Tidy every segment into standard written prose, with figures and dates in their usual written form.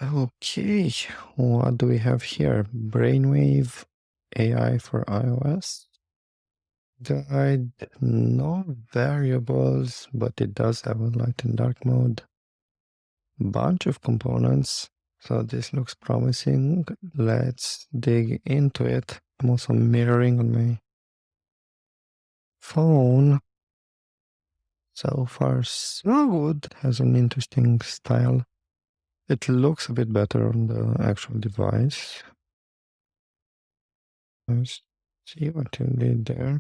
Okay, what do we have here? Brainwave AI for iOS. Guide, no variables, but it does have a light and dark mode. Bunch of components, so this looks promising. Let's dig into it. I'm also mirroring on my phone. So far, so good. It has an interesting style. It looks a bit better on the actual device. Let's see what you did there.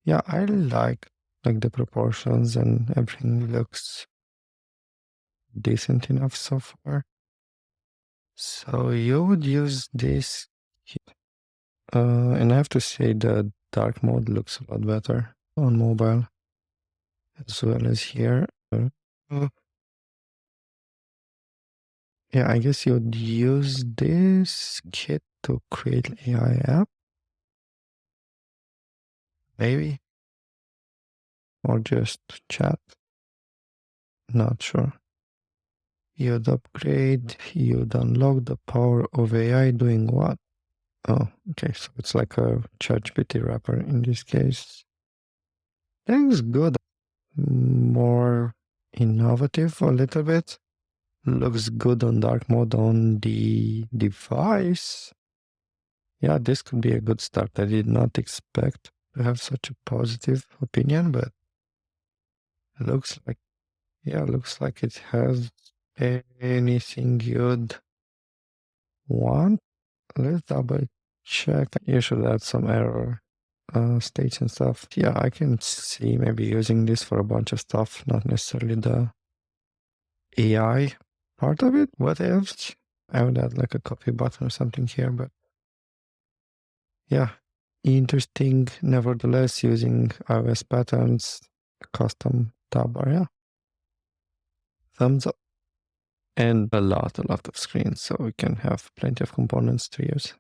Yeah, I like the proportions and everything looks decent enough so far. So you would use this, and I have to say the dark mode looks a lot better on mobile as well as here. Uh, yeah, I guess you'd use this kit to create an AI app, maybe, or just chat. Not sure. You'd upgrade, you'd unlock the power of AI doing what? Oh, okay, so it's like a ChatGPT wrapper in this case. Looks good. More innovative a little bit. Looks good on dark mode on the device. Yeah, this could be a good start. I did not expect to have such a positive opinion, but it looks like, yeah, looks like it has anything you'd want. Let's double check. You should add some error states and stuff. Yeah, I can see maybe using this for a bunch of stuff, not necessarily the AI part of it. What else? I would add like a copy button or something here, but yeah, interesting nevertheless using iOS patterns, custom tab bar. Yeah, thumbs up. And a lot of screens, so we can have plenty of components to use.